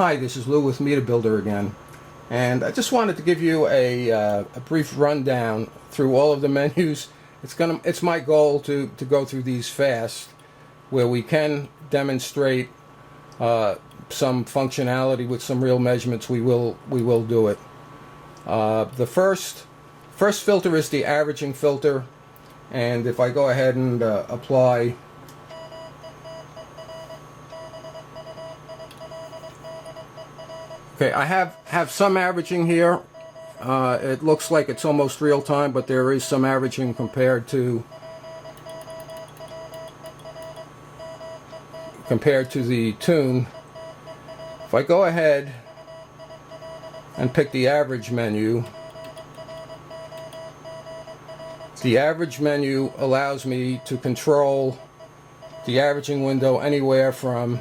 Hi, this is Lou with MeterBuilder again, and I just wanted to give you a brief rundown through all of the menus. It's my goal to go through these fast, where we can demonstrate some functionality with some real measurements. We will do it. The first filter is the averaging filter, and if I go ahead and apply. Okay, I have some averaging here. It looks like it's almost real time, but there is some averaging compared to the tune. If I go ahead and pick the average menu, the average menu allows me to control the averaging window anywhere from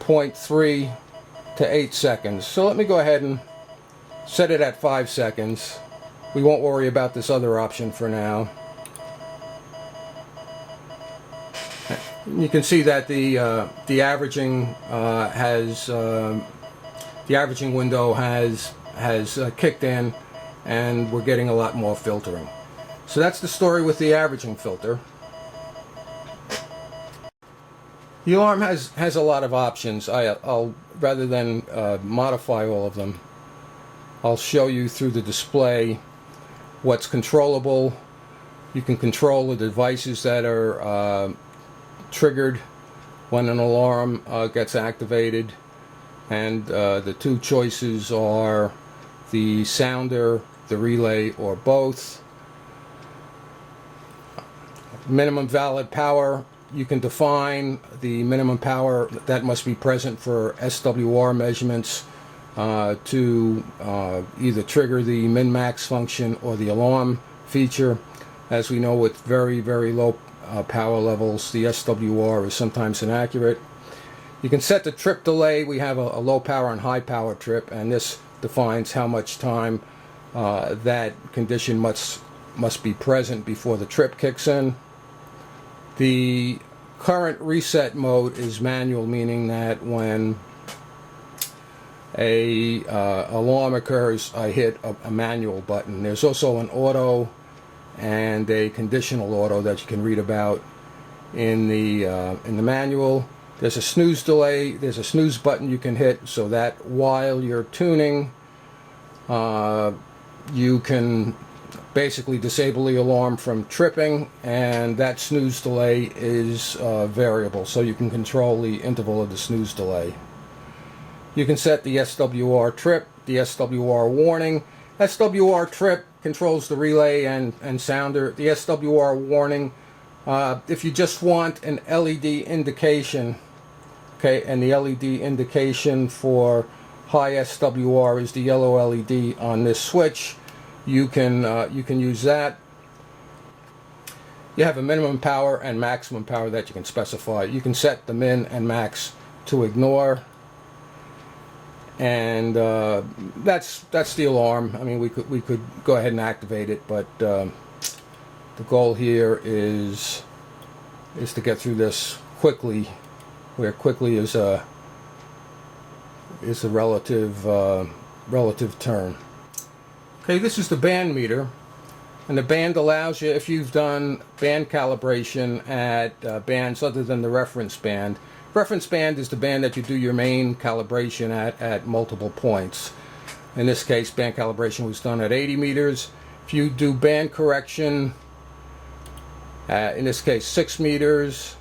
0.3 to 8 seconds. So let me go ahead and set it at 5 seconds. We won't worry about this other option for now. You can see that the averaging the averaging window has kicked in, and we're getting a lot more filtering. So that's the story with the averaging filter. The alarm has a lot of options. I'll rather than modify all of them, I'll show you through the display what's controllable. You can control the devices that are triggered when an alarm gets activated, and the two choices are the sounder, the relay, or both. Minimum valid power. You can define the minimum power that must be present for SWR measurements to either trigger the min-max function or the alarm feature. As we know, with very low power levels, the SWR is sometimes inaccurate. You can set the trip delay. We have a low power and high power trip, and this defines how much time that condition must be present before the trip kicks in. The current reset mode is manual, meaning that when a alarm occurs, I hit a manual button. There's also an auto and a conditional auto that you can read about in the manual. There's a snooze delay. There's a snooze button you can hit, so that while you're tuning, you can basically disable the alarm from tripping, and that snooze delay is variable, so you can control the interval of the snooze delay. You can set the SWR trip, the SWR warning. SWR trip controls the relay and sounder. The SWR warning, if you just want an LED indication, okay, and the LED indication for high SWR is the yellow LED on this switch. You can use that. You have a minimum power and maximum power that you can specify. You can set the min and max to ignore, and that's the alarm. I mean, we could go ahead and activate it, but the goal here is to get through this quickly, where quickly is a relative term. Okay, this is the band meter, and the band allows you, if you've done band calibration at bands other than the reference band. Reference band is the band that you do your main calibration at multiple points. In this case, band calibration was done at 80 meters. If you do band correction, in this case 6 meters,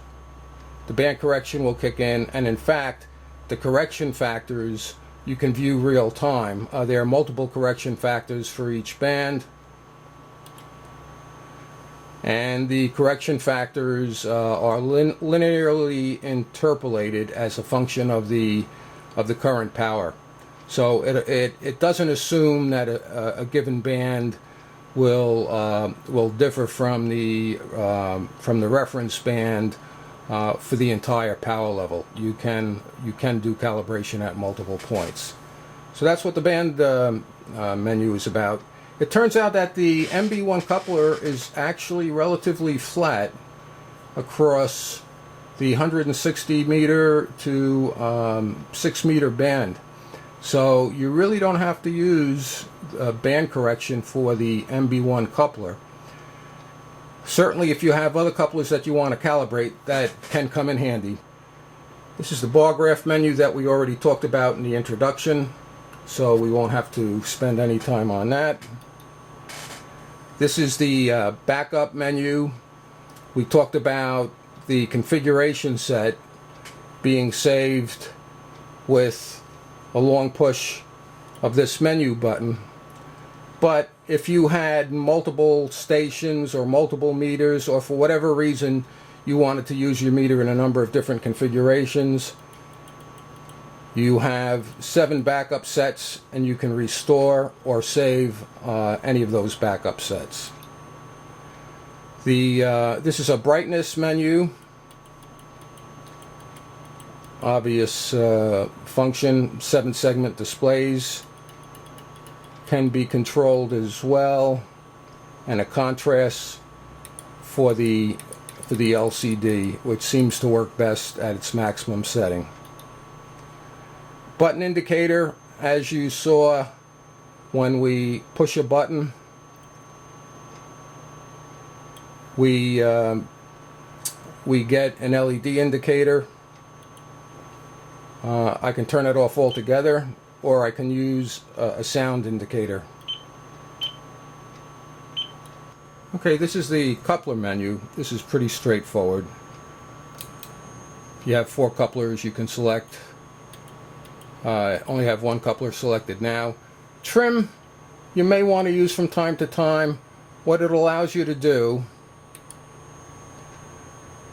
the band correction will kick in, and in fact, the correction factors you can view real time. There are multiple correction factors for each band, and the correction factors are linearly interpolated as a function of the current power. So it doesn't assume that a given band will differ from the reference band for the entire power level. You can do calibration at multiple points. So that's what the band menu is about. It turns out that the MB-1 coupler is actually relatively flat across the 160 meter to 6 meter band. So you really don't have to use band correction for the MB-1 coupler. Certainly if you have other couplers that you want to calibrate, that can come in handy. This is the bar graph menu that we already talked about in the introduction, so we won't have to spend any time on that. This is the backup menu. We talked about the configuration set being saved with a long push of this menu button. But if you had multiple stations or multiple meters, or for whatever reason you wanted to use your meter in a number of different configurations, you have 7 backup sets, and you can restore or save any of those backup sets. This is a brightness menu. Obvious function. 7 segment displays can be controlled as well, and a contrast for the LCD, which seems to work best at its maximum setting. Button indicator, as you saw when we push a button, we get an LED indicator. I can turn it off altogether, or I can use a sound indicator. Okay, this is the coupler menu. This is pretty straightforward. If you have 4 couplers, you can select. I only have 1 coupler selected now. Trim, you may want to use from time to time. What it allows you to do,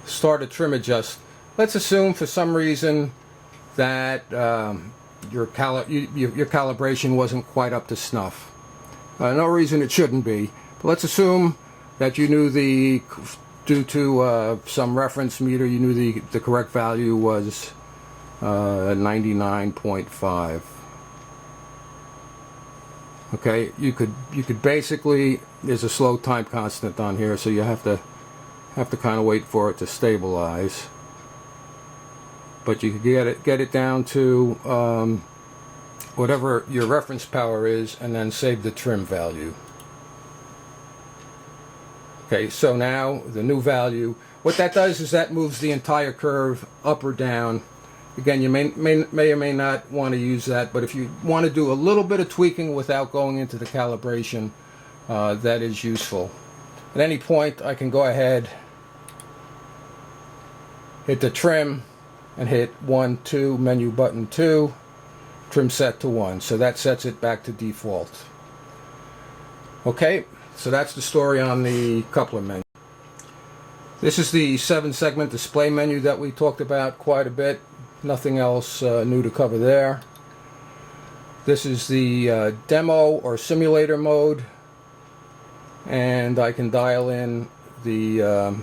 start a trim adjust. Let's assume for some reason that your calibration wasn't quite up to snuff. No reason it shouldn't be, but let's assume that you knew due to some reference meter, you knew the correct value was 99.5. Okay, you could basically, there's a slow time constant on here, so you have to kind of wait for it to stabilize. But you could get it down to whatever your reference power is, and then save the trim value. Okay, so now the new value, what that does is that moves the entire curve up or down. Again, you may or may not want to use that, but if you want to do a little bit of tweaking without going into the calibration, that is useful. At any point, I can go ahead, hit the trim, and hit 1, 2, menu button 2, trim set to 1. So that sets it back to default. Okay, so that's the story on the coupler menu. This is the 7 segment display menu that we talked about quite a bit. Nothing else new to cover there. This is the demo or simulator mode, and I can dial in the let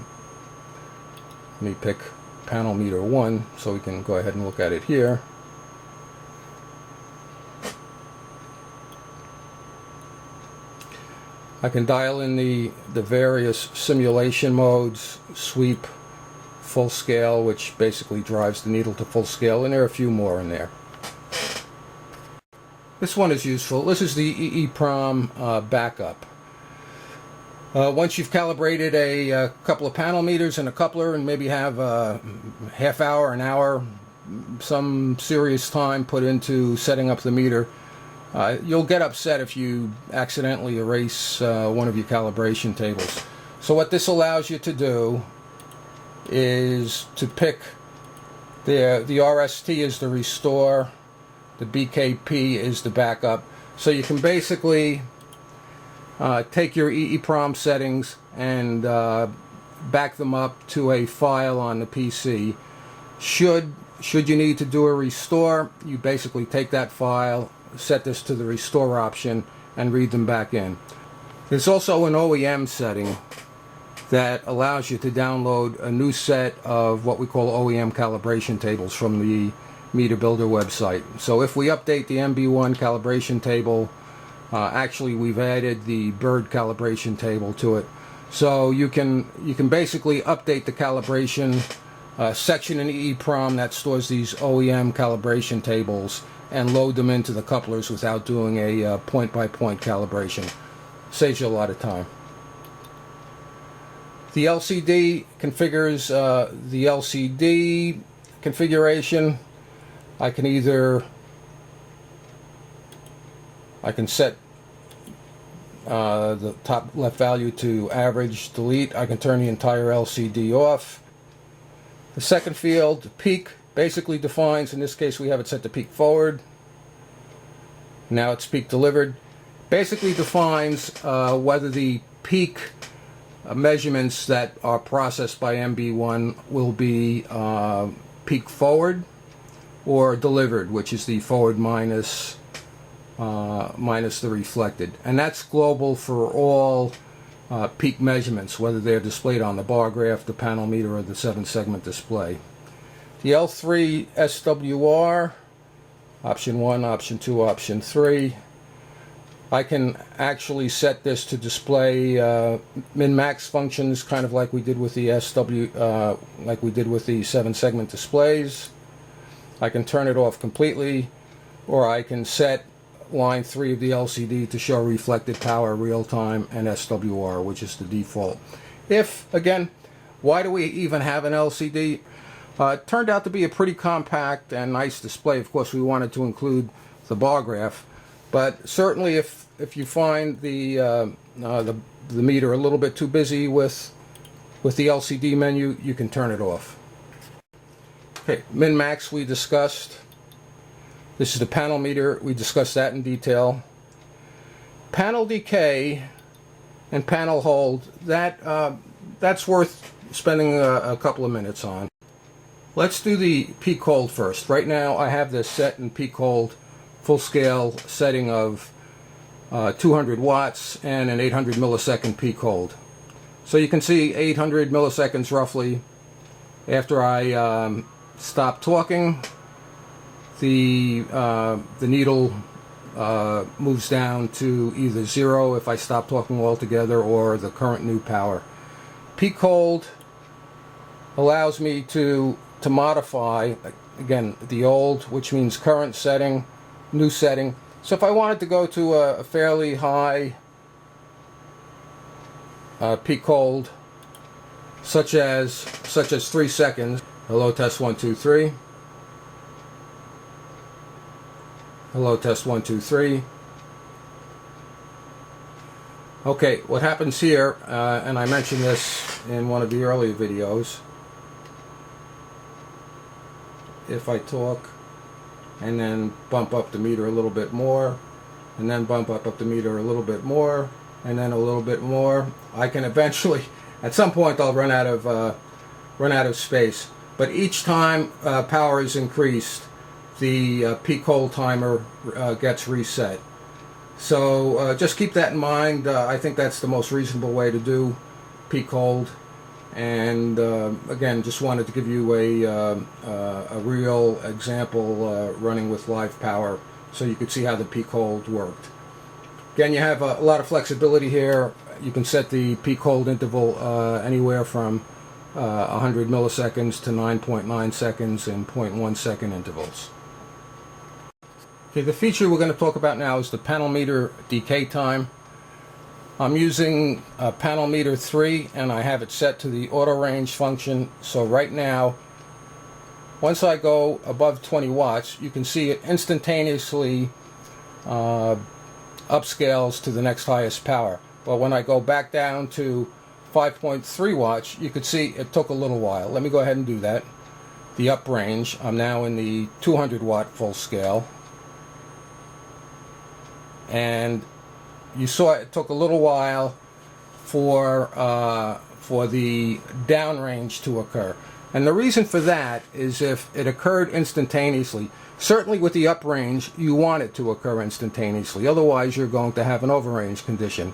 me pick panel meter 1 so we can go ahead and look at it here. I can dial in the various simulation modes: sweep, full scale, which basically drives the needle to full scale, and there are a few more in there. This one is useful. This is the EEPROM backup. Once you've calibrated a couple of panel meters and a coupler, and maybe have a half hour, an hour, some serious time put into setting up the meter, you'll get upset if you accidentally erase one of your calibration tables. So what this allows you to do is to pick the RST is the restore, the BKP is the backup. So you can basically take your EEPROM settings and back them up to a file on the PC. Should you need to do a restore, you basically take that file, set this to the restore option, and read them back in. There's also an OEM setting that allows you to download a new set of what we call OEM calibration tables from the MeterBuilder website. So if we update the MB-1 calibration table, actually we've added the bird calibration table to it. So you can basically update the calibration section in the EEPROM that stores these OEM calibration tables and load them into the couplers without doing a point-by-point calibration. Saves you a lot of time. The LCD configures the LCD configuration. I can set the top left value to average, delete. I can turn the entire LCD off. The second field, peak, basically defines, in this case we have it set to peak forward. Now it's peak delivered. Basically defines whether the peak measurements that are processed by MB-1 will be peak forward or delivered, which is the forward minus the reflected. And that's global for all peak measurements, whether they're displayed on the bar graph, the panel meter, or the 7-segment display. The L3 SWR, option 1, option 2, option 3. I can actually set this to display min-max functions, kind of like we did with the like we did with the 7-segment displays. I can turn it off completely, or I can set line 3 of the LCD to show reflected power, real time, and SWR, which is the default. Again, why do we even have an LCD? It turned out to be a pretty compact and nice display. Of course, we wanted to include the bar graph, but certainly if you find the meter a little bit too busy with the LCD menu, you can turn it off. Okay, min-max we discussed. This is the panel meter. We discussed that in detail. Panel decay and panel hold, that's worth spending a couple of minutes on. Let's do the peak hold first. Right now I have this set in peak hold full scale setting of 200 watts and an 800 millisecond peak hold. So you can see 800 milliseconds roughly. After I stop talking, the needle moves down to either 0 if I stop talking altogether, or the current new power. Peak hold allows me to modify, again, the old, which means current setting, new setting. So if I wanted to go to a fairly high peak hold, such as 3 seconds. Hello, test 1 2 3. Hello, test 1 2 3. Okay, what happens here, and I mentioned this in one of the earlier videos, if I talk and then bump up the meter a little bit more, and then bump up the meter a little bit more, and then a little bit more, I can eventually, at some point I'll run out of space. But each time power is increased, the peak hold timer gets reset. So just keep that in mind. I think that's the most reasonable way to do peak hold. And again, just wanted to give you a real example running with live power so you could see how the peak hold worked. Again, you have a lot of flexibility here. You can set the peak hold interval anywhere from 100 milliseconds to 9.9 seconds in 0.1 second intervals. Okay, the feature we're going to talk about now is the panel meter decay time. I'm using panel meter 3 and I have it set to the auto range function. So right now, once I go above 20 watts, you can see it instantaneously upscales to the next highest power. But when I go back down to 5.3 watts, you could see it took a little while. Let me go ahead and do that. The up range, I'm now in the 200 watt full scale. And you saw it took a little while for the downrange to occur. And the reason for that is if it occurred instantaneously, certainly with the uprange, you want it to occur instantaneously. Otherwise, you're going to have an overrange condition.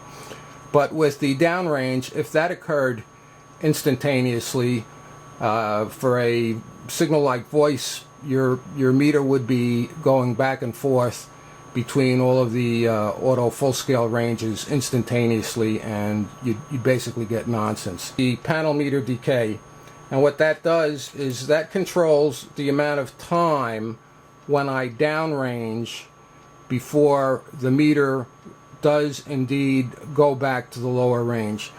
But with the downrange, if that occurred instantaneously, for a signal like voice, your meter would be going back and forth between all of the auto full-scale ranges instantaneously, and you basically get nonsense. The panel meter decay, And what that does is that controls the amount of time when I downrange before the meter does indeed go back to the lower range.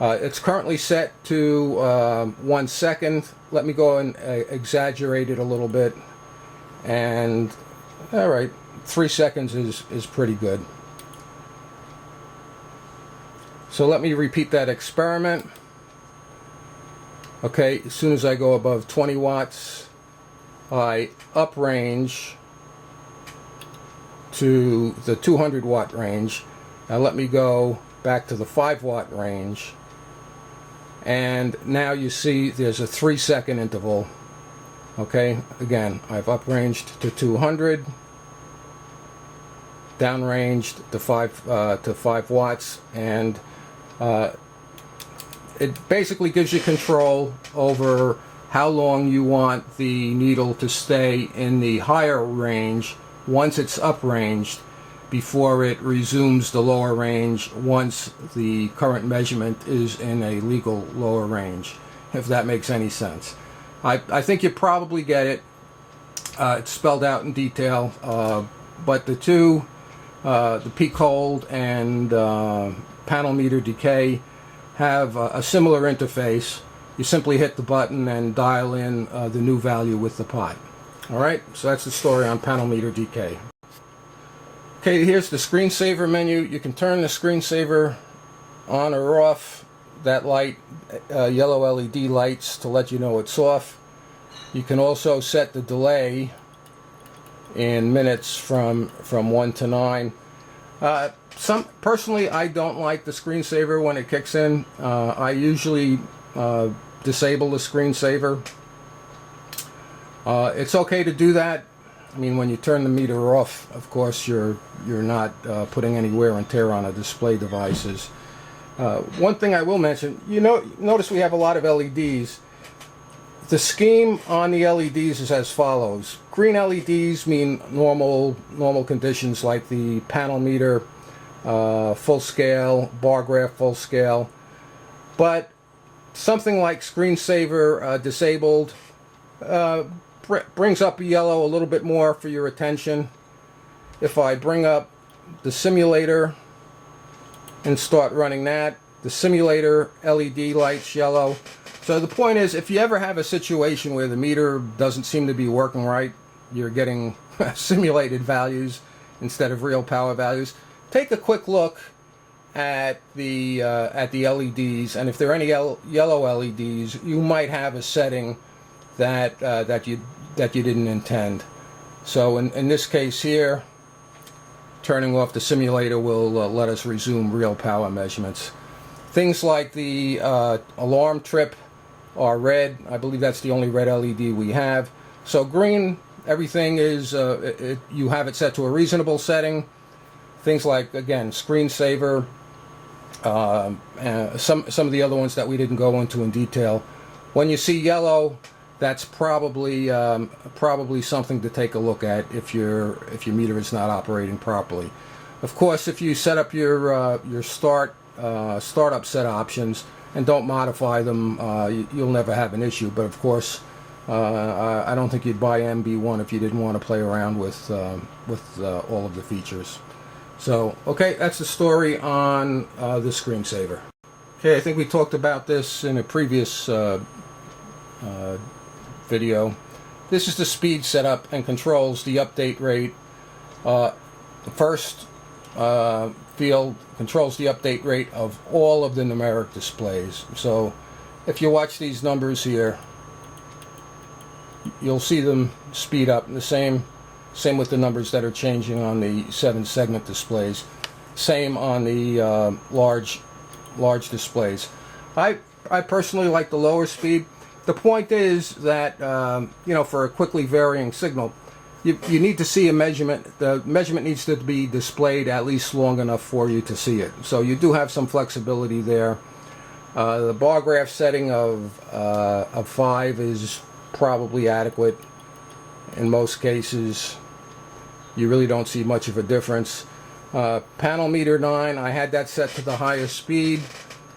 It's currently set to 1 second. Let me go and exaggerate it a little bit. And all right, 3 seconds is pretty good. So let me repeat that experiment. Okay, as soon as I go above 20 watts, I uprange to the 200 watt range. Now let me go back to the 5 watt range. And now you see there's a 3 second interval. Okay, again, I've upranged to 200, downranged to 5 watts, and it basically gives you control over how long you want the needle to stay in the higher range once it's upranged before it resumes the lower range once the current measurement is in a legal lower range, if that makes any sense. I think you probably get it. It's spelled out in detail, but the two, the peak hold and panel meter decay, have a similar interface. You simply hit the button and dial in the new value with the pot. Alright, so that's the story on panel meter decay. Okay, here's the screensaver menu. You can turn the screensaver on or off. That light, yellow LED lights to let you know it's off. You can also set the delay in minutes from 1 to 9. Personally, I don't like the screensaver when it kicks in. I usually disable the screensaver. It's okay to do that. I mean, when you turn the meter off, of course, you're not putting any wear and tear on the display devices. One thing I will mention, notice we have a lot of LEDs. The scheme on the LEDs is as follows. Green LEDs mean normal conditions, like the panel meter, full scale, bar graph full scale. But something like screensaver disabled brings up yellow a little bit more for your attention. If I bring up the simulator and start running that, the simulator LED lights yellow. So the point is, if you ever have a situation where the meter doesn't seem to be working right, you're getting simulated values instead of real power values, take a quick look at the LEDs, and if there are any yellow LEDs, you might have a setting that you didn't intend. So in this case here, turning off the simulator will let us resume real power measurements. Things like the alarm trip are red. I believe that's the only red LED we have. So green, everything is you have it set to a reasonable setting. Things like, again, screensaver, some of the other ones that we didn't go into in detail. When you see yellow, that's probably something to take a look at if your meter is not operating properly. Of course, if you set up your startup set options and don't modify them, you'll never have an issue. But of course, I don't think you'd buy MB-1 if you didn't want to play around with all of the features. So, okay, that's the story on the screensaver. Okay, I think we talked about this in a previous video. This is the speed setup and controls the update rate. The first field controls the update rate of all of the numeric displays. So if you watch these numbers here, you'll see them speed up. And the same with the numbers that are changing on the 7-segment displays. Same on the large displays. I personally like the lower speed. The point is that for a quickly varying signal, you need to see a measurement. The measurement needs to be displayed at least long enough for you to see it. So you do have some flexibility there. The bar graph setting of 5 is probably adequate. In most cases, you really don't see much of a difference. Panel meter 9, I had that set to the highest speed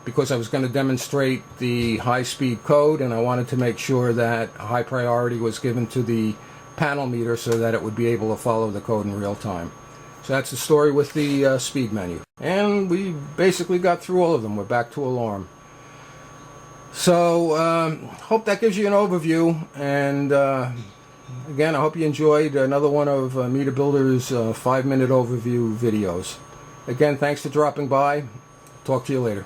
because I was going to demonstrate the high-speed code, and I wanted to make sure that high priority was given to the panel meter so that it would be able to follow the code in real time. So that's the story with the speed menu. And we basically got through all of them. We're back to alarm. So hope that gives you an overview, and again, I hope you enjoyed another one of MeterBuilder's 5-minute overview videos. Again, thanks for dropping by. Talk to you later.